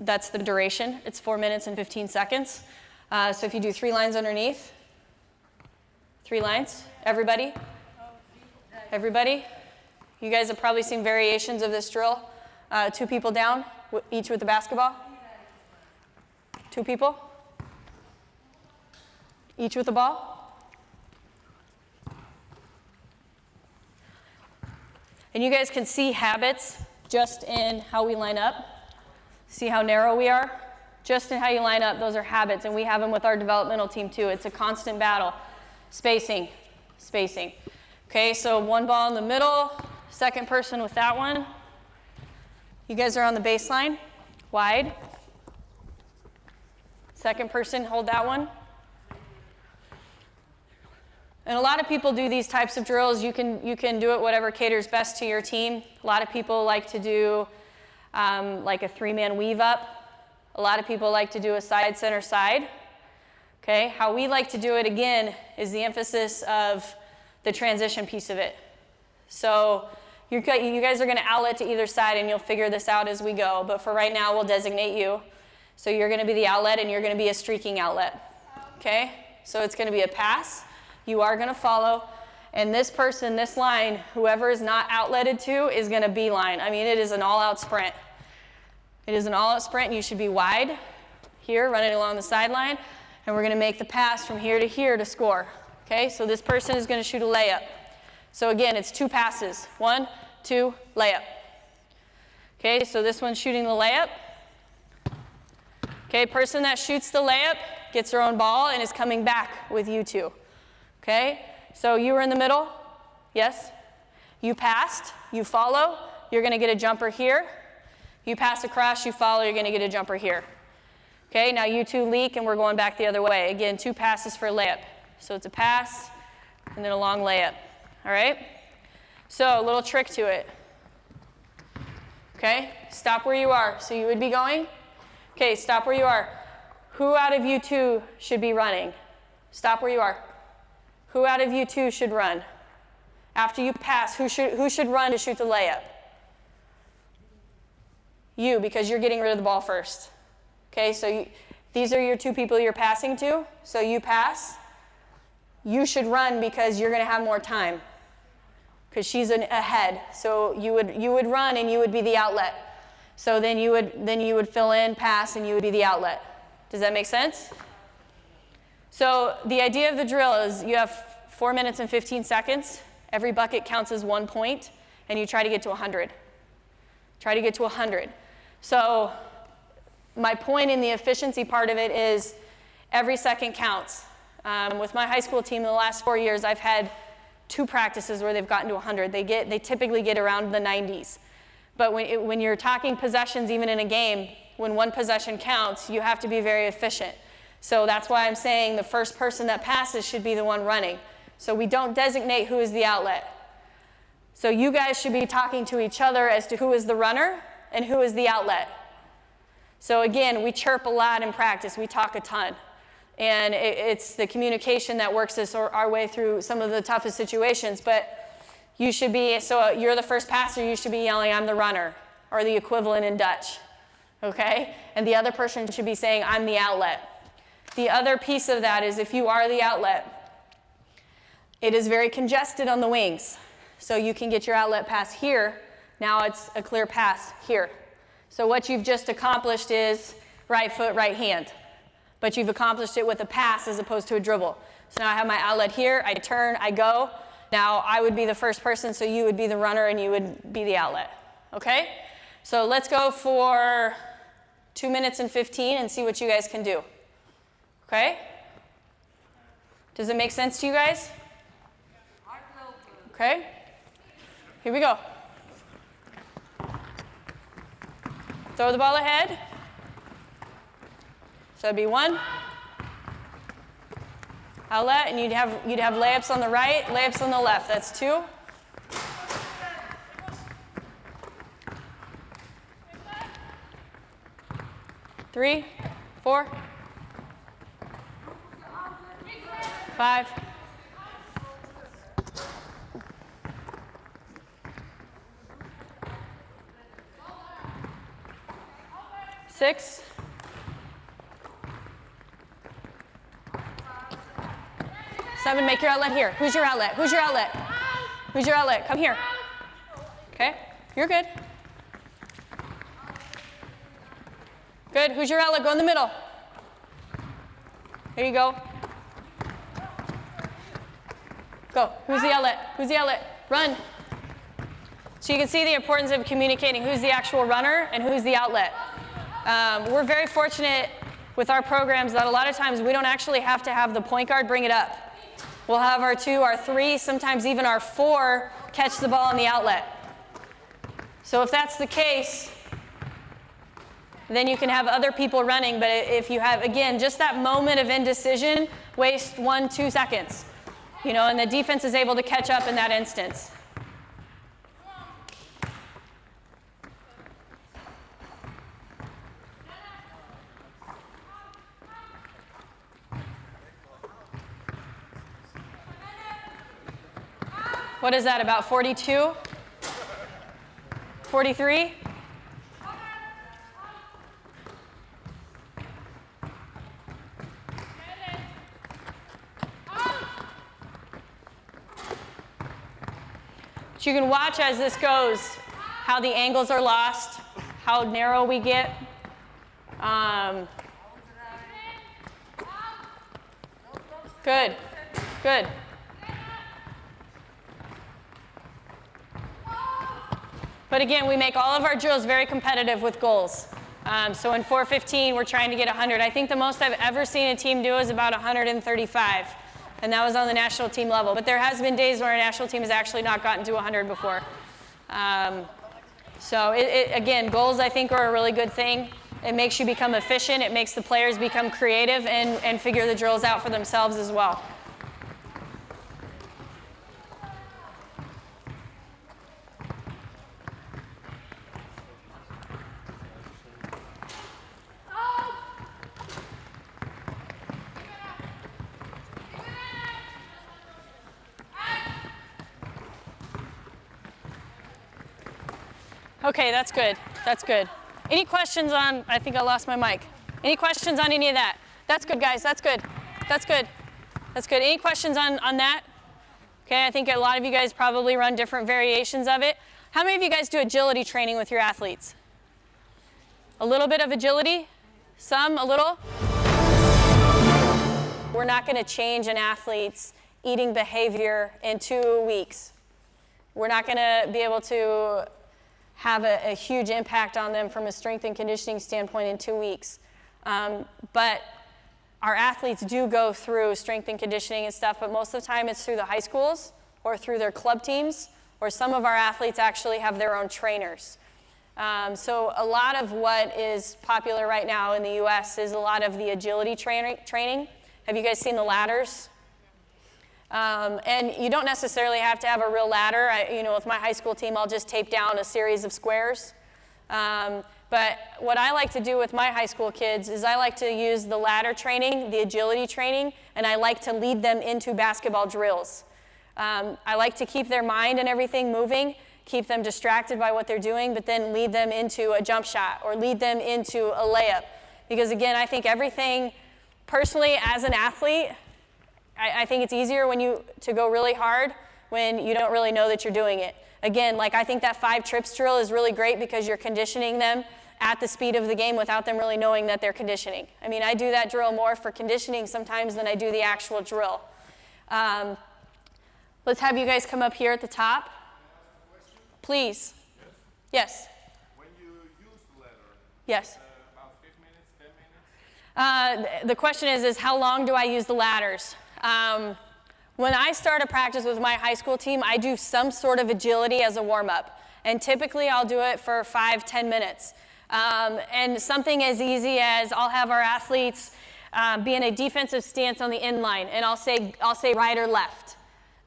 that's the duration. It's 4 minutes and 15 seconds. So if you do 3 lines underneath, 3 lines, everybody? Everybody? You guys have probably seen variations of this drill. 2 people down, each with the basketball. 2 people, each with the ball. And you guys can see habits just in how we line up. See how narrow we are? Just in how you line up, those are habits, and we have them with our developmental team too. It's a constant battle. Spacing. Okay, so 1 ball in the middle, second person with that one. You guys are on the baseline, wide. Second person, hold that one. And a lot of people do these types of drills. You can do it whatever caters best to your team. A lot of people like to do like a 3-man weave up. A lot of people like to do a side, center, side. Okay, how we like to do it again is the emphasis of the transition piece of it. So you guys are going to outlet to either side, and you'll figure this out as we go. But for right now, we'll designate you. So you're going to be the outlet, and you're going to be a streaking outlet. Okay? So it's going to be a pass. You are going to follow. And this person, this line, whoever is not outletted to is going to beeline. I mean, it is an all-out sprint. It is an all-out sprint, and you should be wide here, running along the sideline. And we're going to make the pass from here to score. Okay? So this person is going to shoot a layup. So again, it's 2 passes. 1, 2, layup. Okay, so this one's shooting the layup. Okay, person that shoots the layup gets their own ball and is coming back with you 2. Okay, so you were in the middle. Yes? You passed, you follow, you're going to get a jumper here. You pass across, you follow, you're going to get a jumper here. Okay, now you 2 leak and we're going back the other way. Again, 2 passes for a layup. So it's a pass and then a long layup. All right? So a little trick to it. Okay? Stop where you are. So you would be going. Okay, stop where you are. Who out of you 2 should be running? Stop where you are. Who out of you 2 should run? After you pass, who should run to shoot the layup? You, because you're getting rid of the ball first. Okay, so these are your 2 people you're passing to. So you pass. You should run because you're going to have more time. Because she's ahead. So you would run and you would be the outlet. So then you would fill in, pass, and you would be the outlet. Does that make sense? So the idea of the drill is you have 4 minutes and 15 seconds. Every bucket counts as 1 point, and you try to get to 100. Try to get to 100. So my point in the efficiency part of it is every second counts. With my high school team in the last 4 years, I've had 2 practices where they've gotten to 100. They typically get around the 90s. But when you're talking possessions, even in a game, when one possession counts, you have to be very efficient. So that's why I'm saying the first person that passes should be the one running. So we don't designate who is the outlet. So you guys should be talking to each other as to who is the runner and who is the outlet. So again, we chirp a lot in practice. We talk a ton. And it's the communication that works us our way through some of the toughest situations. But you should be, so you're the first passer, you should be yelling, I'm the runner, or the equivalent in Dutch. Okay? And the other person should be saying, I'm the outlet. The other piece of that is if you are the outlet, it is very congested on the wings. So you can get your outlet pass here. Now it's a clear pass here. So what you've just accomplished is right foot, right hand. But you've accomplished it with a pass as opposed to a dribble. So now I have my outlet here, I turn, I go. Now I would be the first person, so you would be the runner and you would be the outlet. Okay? So let's go for 2 minutes and 15 and see what you guys can do. Okay? Does it make sense to you guys? Okay? Here we go. Throw the ball ahead. So that'd be 1. Outlet, and you'd have layups on the right, layups on the left. That's 2. Three, 4, 5. 6. 7, make your outlet here. Who's your outlet? Who's your outlet? Who's your outlet? Come here. Okay, you're good. Good, who's your outlet? Go in the middle. There you go. Go, who's the outlet? Who's the outlet? Run. So you can see the importance of communicating who's the actual runner and who's the outlet. We're very fortunate with our programs that a lot of times we don't actually have to have the point guard bring it up. We'll have our 2, our 3, sometimes even our 4 catch the ball on the outlet. So if that's the case, then you can have other people running. But if you have, again, just that moment of indecision, waste 1, 2 seconds. You know, and the defense is able to catch up in that instance. What is that, about 42? 43? So you can watch as this goes, how the angles are lost, how narrow we get. Good, good. But again, we make all of our drills very competitive with goals. So in 415, we're trying to get 100. I think the most I've ever seen a team do is about 135. And that was on the national team level. But there has been days where a national team has actually not gotten to 100 before. So again, goals I think are a really good thing. It makes you become efficient. It makes the players become creative and figure the drills out for themselves as well. Okay, that's good. That's good. Any questions on, I think I lost my mic. Any questions on any of that? That's good, guys. That's good. That's good. That's good. Any questions on that? Okay, I think a lot of you guys probably run different variations of it. How many of you guys do agility training with your athletes? A little bit of agility? Some? A little? We're not going to change an athlete's eating behavior in 2 weeks. We're not going to be able to have a huge impact on them from a strength and conditioning standpoint in 2 weeks. But our athletes do go through strength and conditioning and stuff, but most of the time it's through the high schools or through their club teams, or some of our athletes actually have their own trainers. So a lot of what is popular right now in the US is a lot of the agility training. Have you guys seen the ladders? And you don't necessarily have to have a real ladder. With my high school team, I'll just tape down a series of squares. But what I like to do with my high school kids is I like to use the ladder training, the agility training, and I like to lead them into basketball drills. I like to keep their mind and everything moving, keep them distracted by what they're doing, but then lead them into a jump shot or lead them into a layup. Because again, I think everything, personally as an athlete, I think it's easier to go really hard when you don't really know that you're doing it. Again, I think that 5 trips drill is really great because you're conditioning them at the speed of the game without them really knowing that they're conditioning. I mean, I do that drill more for conditioning sometimes than I do the actual drill. Let's have you guys come up here at the top. Please. Yes. When you use the ladder, yes. About 5 minutes, 10 minutes? The question is how long do I use the ladders? When I start a practice with my high school team, I do some sort of agility as a warm-up. And typically I'll do it for 5-10 minutes. And something as easy as I'll have our athletes be in a defensive stance on the end line, and I'll say right or left.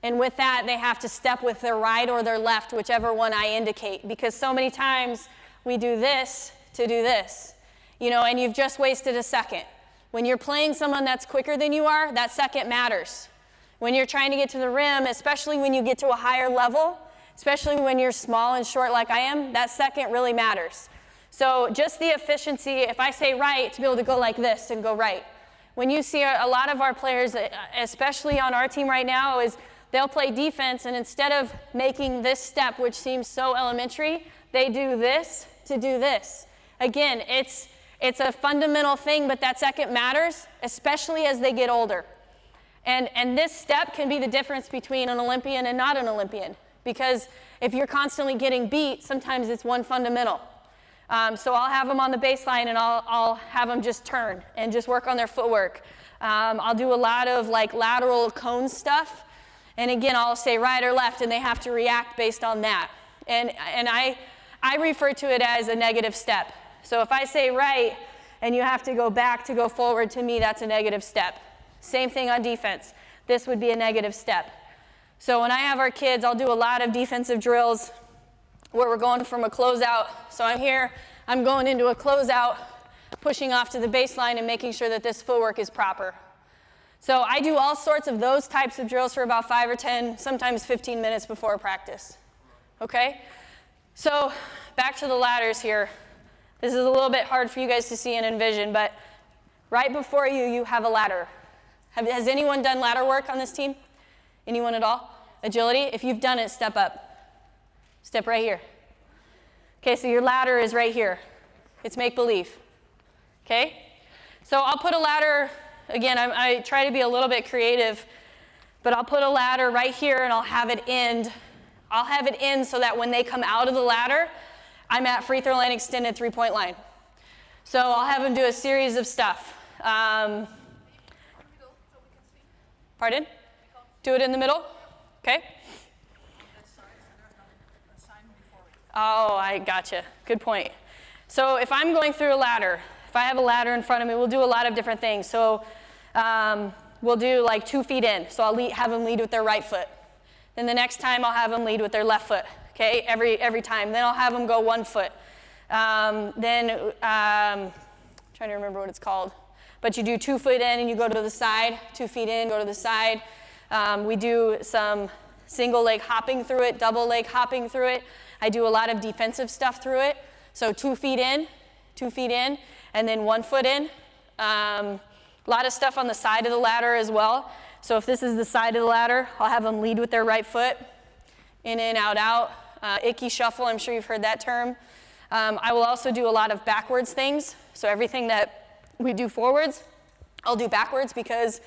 And with that, they have to step with their right or their left, whichever one I indicate, because so many times we do this to do this, and you've just wasted a second. When you're playing someone that's quicker than you are, that second matters. When you're trying to get to the rim, especially when you get to a higher level, especially when you're small and short like I am, that second really matters. So just the efficiency, if I say right, to be able to go like this and go right. When you see a lot of our players, especially on our team right now, is they'll play defense, and instead of making this step, which seems so elementary, they do this to do this. Again, it's a fundamental thing, but that second matters, especially as they get older. And this step can be the difference between an Olympian and not an Olympian, because if you're constantly getting beat, sometimes it's one fundamental. So I'll have them on the baseline, and I'll have them just turn and just work on their footwork. I'll do a lot of lateral cone stuff. And again, I'll say right or left, and they have to react based on that. And I refer to it as a negative step. So if I say right, and you have to go back to go forward, to me, that's a negative step. Same thing on defense. This would be a negative step. So when I have our kids, I'll do a lot of defensive drills where we're going from a closeout. So I'm here, I'm going into a closeout, pushing off to the baseline and making sure that this footwork is proper. So I do all sorts of those types of drills for about 5 or 10, sometimes 15 minutes before practice. Okay? So back to the ladders here. This is a little bit hard for you guys to see and envision, but right before you have a ladder. Has anyone done ladder work on this team? Anyone at all? Agility? If you've done it, step up. Step right here. Okay, so your ladder is right here. It's make-believe. Okay? So I'll put a ladder. Again, I try to be a little bit creative, but I'll put a ladder right here, and I'll have it end. I'll have it end so that when they come out of the ladder, I'm at free throw line extended 3-point line. So I'll have them do a series of stuff. Pardon? Do it in the middle? Okay. Oh, I gotcha. Good point. So if I'm going through a ladder, if I have a ladder in front of me, we'll do a lot of different things. So we'll do 2 feet in. So I'll have them lead with their right foot. Then the next time I'll have them lead with their left foot. Okay, every time. Then I'll have them go 1 foot. Trying to remember what it's called. But you do 2 foot in and you go to the side, 2 feet in, go to the side. We do some single leg hopping through it, double leg hopping through it. I do a lot of defensive stuff through it. So 2 feet in, and then 1 foot in. A lot of stuff on the side of the ladder as well. So if this is the side of the ladder, I'll have them lead with their right foot. In, out, out. Icky shuffle, I'm sure you've heard that term. I will also do a lot of backwards things. So everything that we do forwards, I'll do backwards because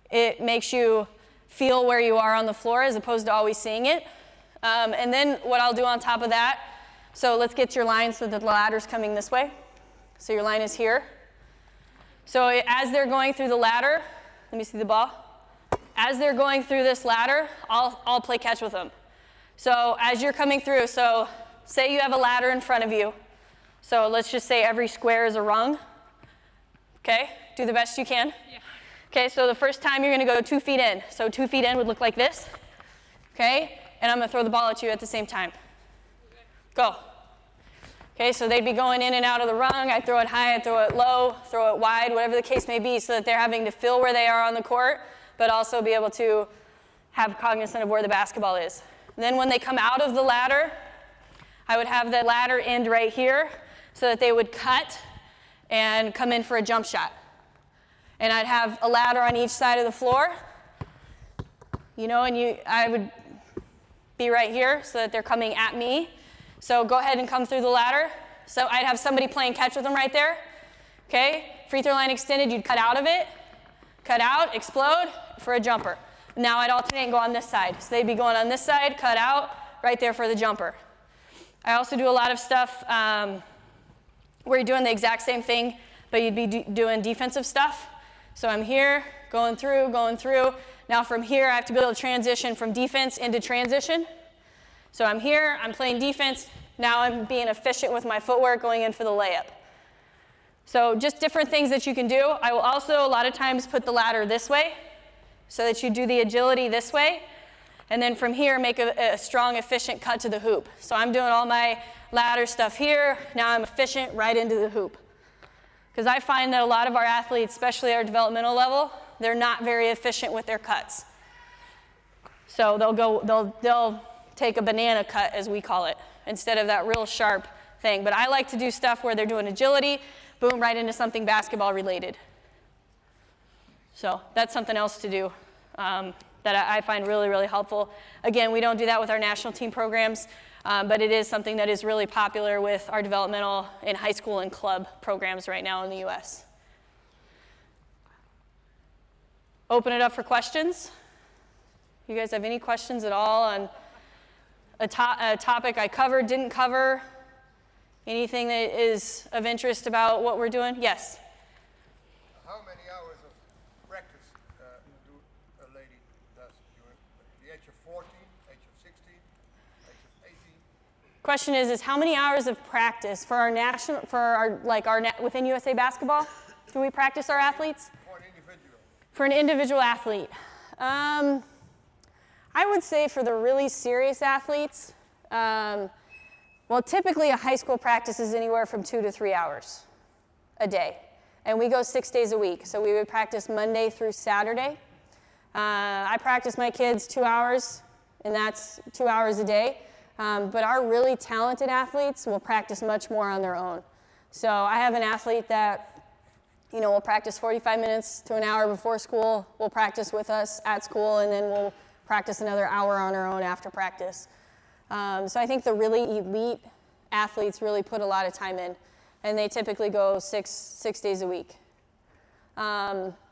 it makes you feel where you are on the floor as opposed to always seeing it. And then what I'll do on top of that, so let's get your line so that the ladder's coming this way. So your line is here. So as they're going through the ladder, let me see the ball. As they're going through this ladder, I'll play catch with them. So as you're coming through, so say you have a ladder in front of you. So let's just say every square is a rung. Okay, do the best you can. Yeah. Okay, so the first time you're gonna go 2 feet in. So 2 feet in would look like this. Okay, and I'm gonna throw the ball at you at the same time. Go. Okay, so they'd be going in and out of the rung. I throw it high, I throw it low, throw it wide, whatever the case may be, so that they're having to feel where they are on the court, but also be able to have cognizant of where the basketball is. And then when they come out of the ladder, I would have the ladder end right here so that they would cut and come in for a jump shot. And I'd have a ladder on each side of the floor, and I would be right here so that they're coming at me. So go ahead and come through the ladder. So I'd have somebody playing catch with them right there. Okay, free throw line extended, you'd cut out of it, cut out, explode for a jumper. Now I'd alternate and go on this side. So they'd be going on this side, cut out, right there for the jumper. I also do a lot of stuff where you're doing the exact same thing, but you'd be doing defensive stuff. So I'm here, going through. Now from here, I have to be able to transition from defense into transition. So I'm here, I'm playing defense. Now I'm being efficient with my footwork going in for the layup. So just different things that you can do. I will also a lot of times put the ladder this way so that you do the agility this way. And then from here, make a strong, efficient cut to the hoop. So I'm doing all my ladder stuff here. Now I'm efficient right into the hoop. Because I find that a lot of our athletes, especially our developmental level, they're not very efficient with their cuts. So they'll take a banana cut, as we call it, instead of that real sharp thing. But I like to do stuff where they're doing agility, boom, right into something basketball related. So that's something else to do that I find really, really helpful. Again, we don't do that with our national team programs, but it is something that is really popular with our developmental in high school and club programs right now in the US. Open it up for questions. You guys have any questions at all on a topic I covered, didn't cover? Anything that is of interest about what we're doing? Yes? How many hours of practice do a lady does during the age of 14, age of 16, age of 18? Question is how many hours of practice for within USA Basketball do we practice our athletes? For an individual. For an individual athlete. I would say for the really serious athletes, well, typically a high school practice is anywhere from 2 to 3 hours a day. And we go 6 days a week. So we would practice Monday through Saturday. I practice my kids 2 hours, and that's 2 hours a day. But our really talented athletes will practice much more on their own. So I have an athlete that will practice 45 minutes to an hour before school, will practice with us at school, and then we'll practice another hour on our own after practice. So I think the really elite athletes really put a lot of time in, and they typically go six days a week.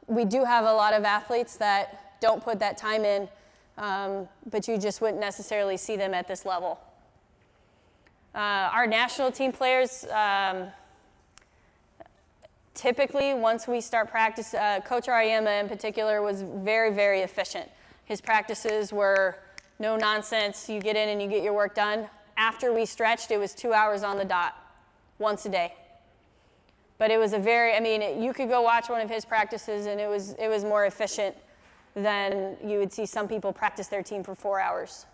We do have a lot of athletes that don't put that time in, but you just wouldn't necessarily see them at this level. Our national team players, typically once we start practice, Coach Ariema in particular was very, very efficient. His practices were no nonsense. You get in and you get your work done. After we stretched, it was 2 hours on the dot, once a day. But it was you could go watch one of his practices and it was more efficient than you would see some people practice their team for 4 hours.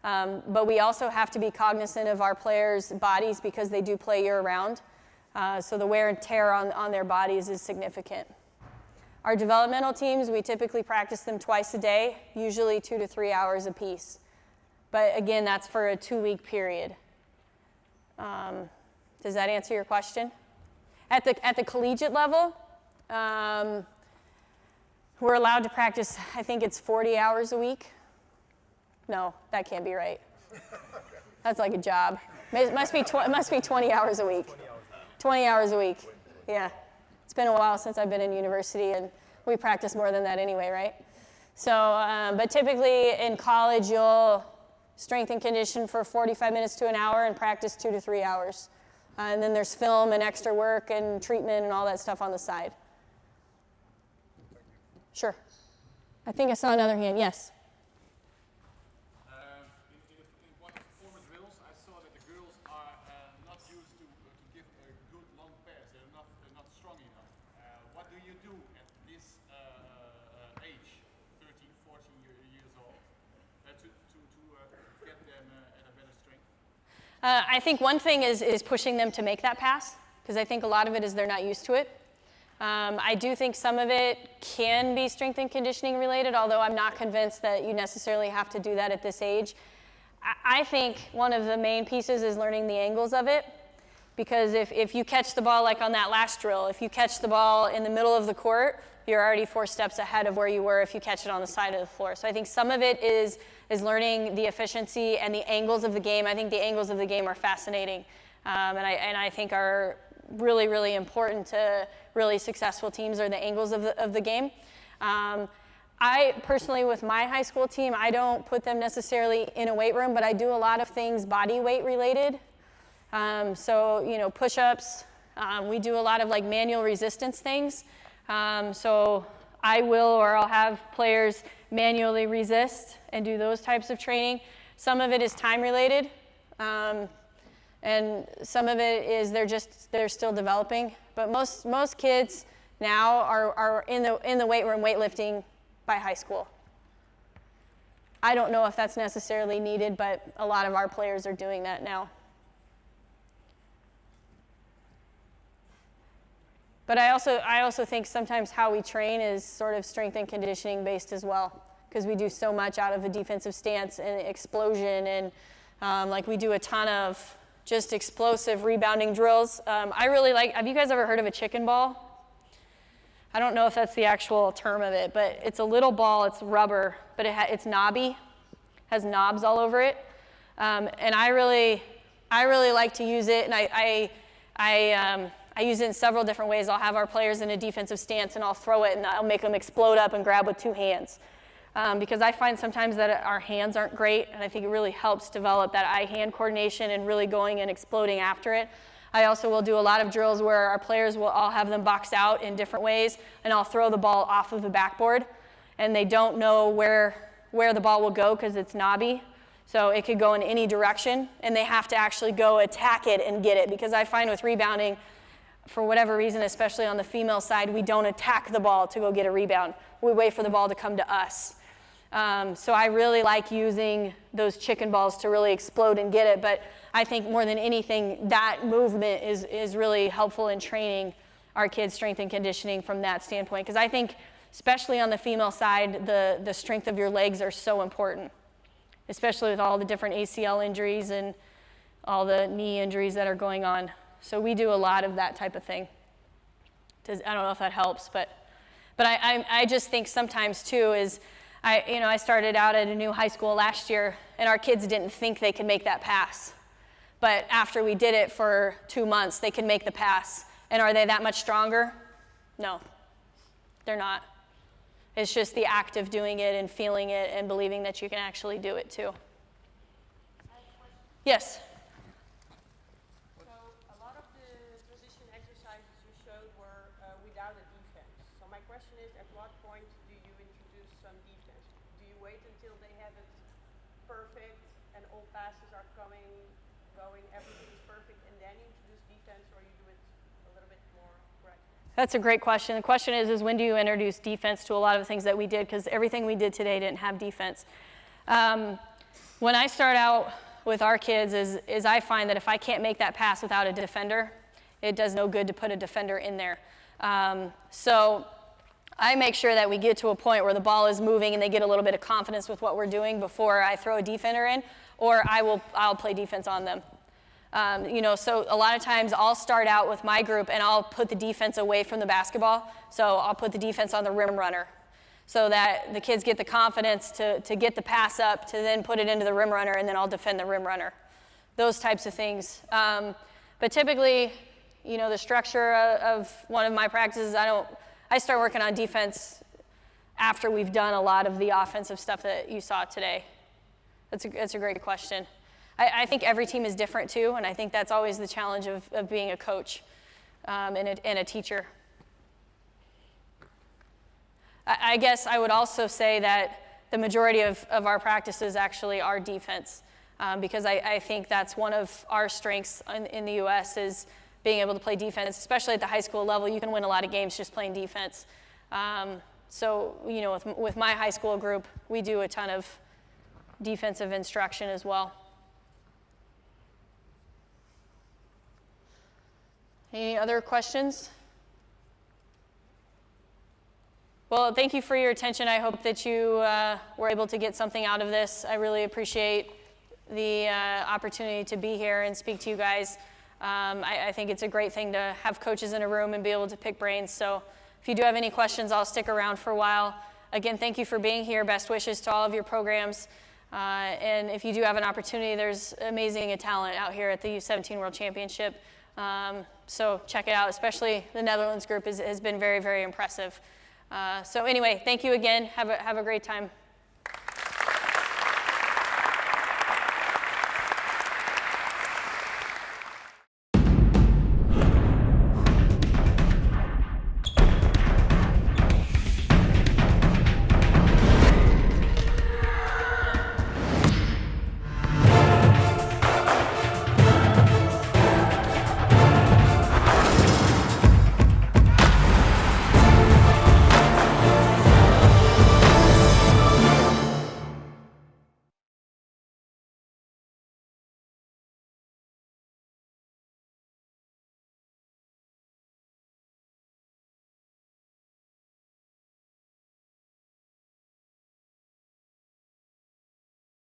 But we also have to be cognizant of our players' bodies because they do play year-round. So the wear and tear on their bodies is significant. Our developmental teams, we typically practice them twice a day, usually 2 to 3 hours apiece. But again, that's for a 2-week period. Does that answer your question? At the collegiate level, we're allowed to practice, I think it's 40 hours a week. No, that can't be right. That's like a job. It must be 20 hours a week. 20 hours a week, yeah. It's been a while since I've been in university, and we practice more than that anyway, right? So, but typically in college, you'll strength and condition for 45 minutes to an hour and practice 2 to 3 hours. And then there's film and extra work and treatment and all that stuff on the side. Sure. I think I saw another hand, yes. In one of the former drills, I saw that the girls do at this age, 13, 14 years old, to get them at a better strength? I think one thing is pushing them to make that pass, because I think a lot of it is they're not used to it. I do think some of it can be strength and conditioning related, although I'm not convinced that you necessarily have to do that at this age. I think one of the main pieces is learning the angles of it, because if you catch the ball like on that last drill, if you catch the ball in the middle of the court, you're already 4 steps ahead of where you were if you catch it on the side of the floor. So I think some of it is learning the efficiency and the angles of the game. I think the angles of the game are fascinating, and I think are really, really important to really successful teams are the angles of the game. I personally, with my high school team, I don't put them necessarily in a weight room, but I do a lot of things body weight related. So, you know, push-ups. We do a lot of like manual resistance things. So I will, or I'll have players manually resist and do those types of training. Some of it is time related. And some of it is they're still developing. But most kids now are in the weight room weightlifting by high school. I don't know if that's necessarily needed, but a lot of our players are doing that now. But I also think sometimes how we train is sort of strength and conditioning based as well, because we do so much out of a defensive stance and explosion, and like we do a ton of just explosive rebounding drills. I really like, have you guys ever heard of a chicken ball? I don't know if that's the actual term of it, but it's a little ball, it's rubber, but it's knobby, has knobs all over it. And I really like to use it, and I use it in several different ways. I'll have our players in a defensive stance, and I'll throw it, and I'll make them explode up and grab with 2 hands. Because I find sometimes that our hands aren't great, and I think it really helps develop that eye-hand coordination and really going and exploding after it. I also will do a lot of drills where our players I'll have them box out in different ways, and I'll throw the ball off of the backboard, and they don't know where the ball will go because it's knobby. So it could go in any direction, and they have to actually go attack it and get it, because I find with rebounding, for whatever reason, especially on the female side, we don't attack the ball to go get a rebound. We wait for the ball to come to us. So I really like using those chicken balls to really explode and get it, but I think more than anything, that movement is really helpful in training our kids' strength and conditioning from that standpoint, because I think, especially on the female side, the strength of your legs are so important, especially with all the different ACL injuries and all the knee injuries that are going on. So we do a lot of that type of thing. I don't know if that helps, but I just think sometimes too is, I started out at a new high school last year, and our kids didn't think they could make that pass. But after we did it for 2 months, they can make the pass. And are they that much stronger? No, they're not. It's just the act of doing it and feeling it and believing that you can actually do it too. Yes? So a lot of the transition exercises you showed were without a defense. So my question is, at what point do you introduce some defense? Do you wait until they have it perfect and all passes are going, everything is perfect, and then you introduce defense, or you do it a little bit more gradually? That's a great question. The question is when do you introduce defense to a lot of the things that we did, because everything we did today didn't have defense. When I start out with our kids is I find that if I can't make that pass without a defender, it does no good to put a defender in there. So I make sure that we get to a point where the ball is moving and they get a little bit of confidence with what we're doing before I throw a defender in, or I'll play defense on them. So a lot of times I'll start out with my group and I'll put the defense away from the basketball. So I'll put the defense on the rim runner so that the kids get the confidence to get the pass up, to then put it into the rim runner, and then I'll defend the rim runner. Those types of things. But typically, the structure of one of my practices, I start working on defense after we've done a lot of the offensive stuff that you saw today. That's a great question. I think every team is different too, and I think that's always the challenge of being a coach and a teacher. I guess I would also say that the majority of our practices actually are defense, because I think that's one of our strengths in the U.S. is being able to play defense, especially at the high school level. You can win a lot of games just playing defense. So, you know, with my high school group, we do a ton of defensive instruction as well. Any other questions? Well, thank you for your attention. I hope that you were able to get something out of this. I really appreciate the opportunity to be here and speak to you guys. I think it's a great thing to have coaches in a room and be able to pick brains. So if you do have any questions, I'll stick around for a while. Again, thank you for being here. Best wishes to all of your programs. And if you do have an opportunity, there's amazing talent out here at the U17 World Championship. So check it out, especially the Netherlands group has been very, very impressive. So anyway, thank you again. Have a great time.